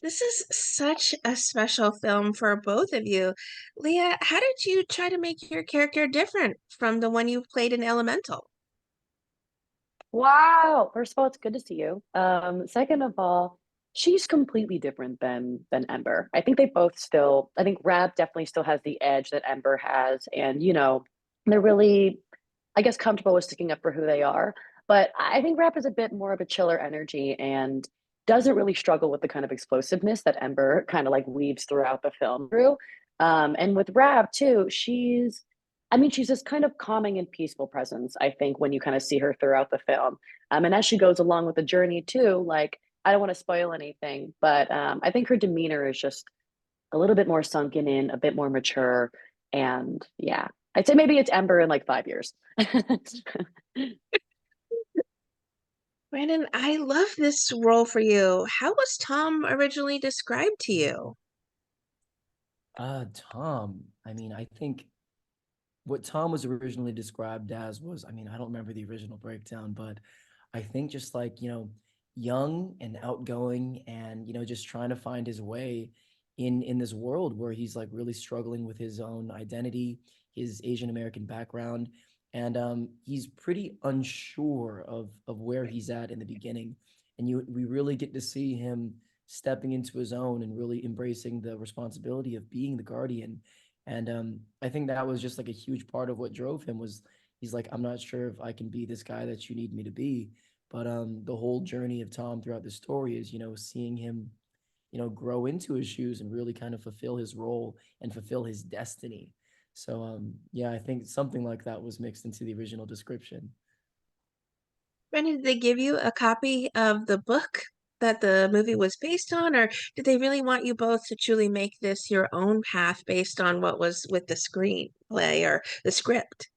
This is such a special film for both of you. Leah, how did you try to make your character different from the one you played in Elemental? Wow. First of all, it's good to see you. Second of all, she's completely different than Ember. I think they both still, I think Rab definitely still has the edge that Ember has, and they're really, I guess, comfortable with sticking up for who they are. But I think Rab is a bit more of a chiller energy and doesn't really struggle with the kind of explosiveness that Ember kind of like weaves throughout the film through. And with Rab too, she's this kind of calming and peaceful presence, I think, when you kind of see her throughout the film. And as she goes along with the journey too, like I don't want to spoil anything, but I think her demeanor is just a little bit more sunken in, a bit more mature. And yeah, I'd say maybe it's Ember in like 5 years. Brandon, I love this role for you. How was Tom originally described to you? Tom. I think what Tom was originally described as was, I don't remember the original breakdown, but I think just like, young and outgoing and, just trying to find his way in this world where he's like really struggling with his own identity, his Asian American background, and he's pretty unsure of where he's at in the beginning. And we really get to see him stepping into his own and really embracing the responsibility of being the guardian. And I think that was just like a huge part of what drove him was he's like, I'm not sure if I can be this guy that you need me to be. But the whole journey of Tom throughout the story is, seeing him, grow into his shoes and really kind of fulfill his role and fulfill his destiny. So yeah, I think something like that was mixed into the original description. Brandon, did they give you a copy of the book that the movie was based on, or did they really want you both to truly make this your own path based on what was with the screenplay or the script?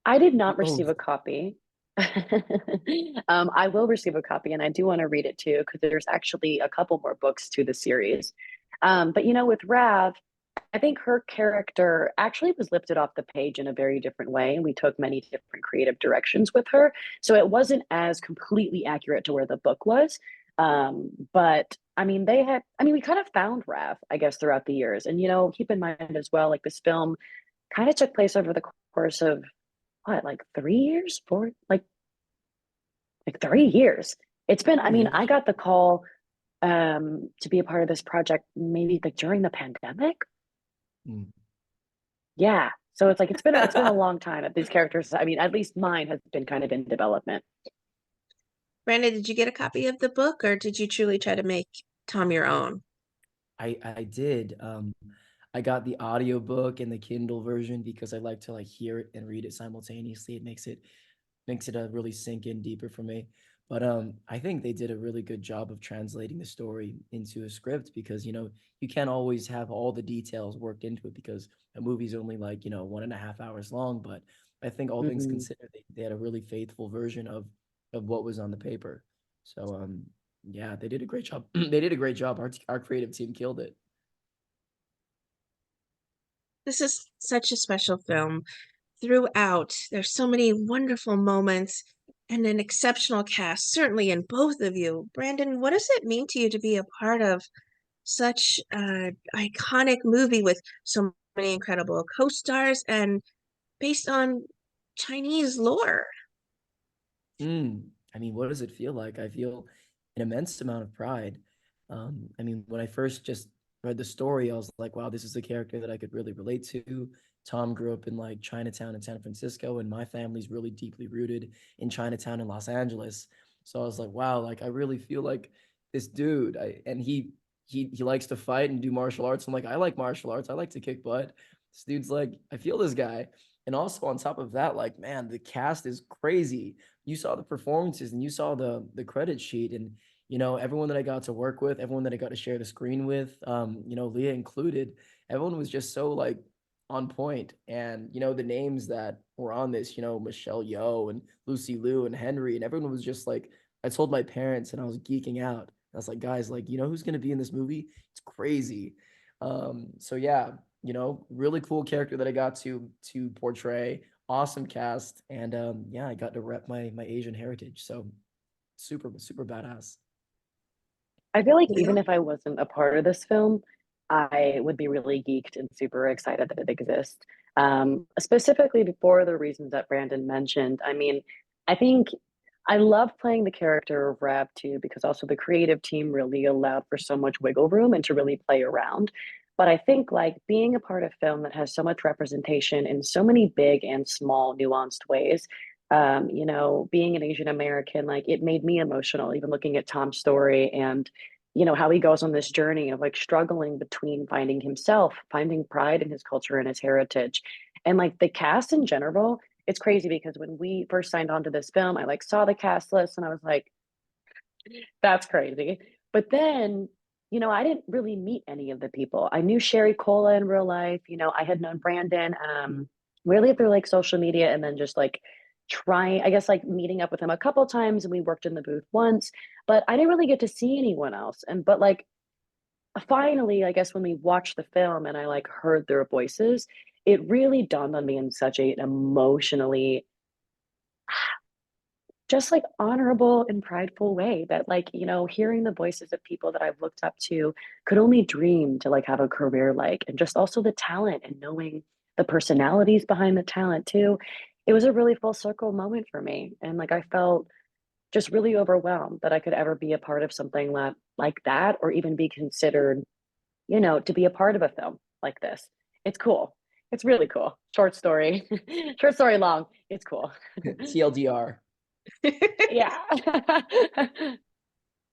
I did not receive Both. a copy. I will receive a copy, and I do want to read it too, because there's actually a couple more books to the series. But with Rav, I think her character actually was lifted off the page in a very different way, and we took many different creative directions with her. So it wasn't as completely accurate to where the book was. But we kind of found Rav, I guess, throughout the years. And, keep in mind as well, like this film kind of took place over the course of what, like 3 years, four, like 3 years. It's been, I Three mean, I years. got the call to be a part of this project maybe like during the pandemic. Mm. Yeah. So it's been a long time that these characters, I mean, at least mine has been kind of in development. Brandon, did you get a copy of the book, or did you truly try to make Tom your own? I did. I got the audiobook and the Kindle version because I like to like hear it and read it simultaneously. It makes it a really sink in deeper for me. But I think they did a really good job of translating the story into a script because you can't always have all the details worked into it because a movie's only like 1.5 hours long. But I think all things Hmm. considered, they had a really faithful version of what was on the paper. So yeah, they did a great job. They did a great job. Our creative team killed it. This is such a special film. Throughout, there's so many wonderful moments and an exceptional cast, certainly in both of you. Brandon, what does it mean to you to be a part of such an iconic movie with so many incredible co-stars and based on Chinese lore? What does it feel like? I feel an immense amount of pride. When I first just read the story, I was like, wow, this is a character that I could really relate to. Tom grew up in like Chinatown in San Francisco, and my family's really deeply rooted in Chinatown in Los Angeles. So I was like, wow, like I really feel like this dude. And he likes to fight and do martial arts. I'm like, I like martial arts. I like to kick butt. This dude's like, I feel this guy. And also on top of that, like, man, the cast is crazy. You saw the performances and you saw the credit sheet, and everyone that I got to work with, everyone that I got to share the screen with, Leah included, everyone was just so like on point. And the names that were on this, Michelle Yeoh and Lucy Liu and Henry, and everyone was just like, I told my parents and I was geeking out. I was like, guys, like, who's gonna be in this movie? It's crazy. So yeah, really cool character that I got to portray. Awesome cast, and yeah, I got to rep my Asian heritage. So super super badass. I feel like Yeah. even if I wasn't a part of this film, I would be really geeked and super excited that it exists. Specifically for the reasons that Brandon mentioned. I mean, I think I love playing the character of Rab too, because also the creative team really allowed for so much wiggle room and to really play around. But I think like being a part of film that has so much representation in so many big and small nuanced ways, being an Asian American, like it made me emotional, even looking at Tom's story and how he goes on this journey of like struggling between finding himself, finding pride in his culture and his heritage. And like the cast in general, it's crazy because when we first signed on to this film, I like saw the cast list and I was like, that's crazy. But then, I didn't really meet any of the people. I knew Sherry Cola in real life. I had known Brandon really through like social media and then just like trying, I guess, like meeting up with him a couple times and we worked in the booth once, but I didn't really get to see anyone else. But like finally, I guess when we watched the film and I like heard their voices, it really dawned on me in such an emotionally just like honorable and prideful way that like hearing the voices of people that I've looked up to could only dream to like have a career like, and just also the talent and knowing the personalities behind the talent too. It was a really full circle moment for me, and like I felt just really overwhelmed that I could ever be a part of something like that, or even be considered to be a part of a film like this. It's cool. It's really cool. Short story. Short story long. It's cool. TLDR. Yeah.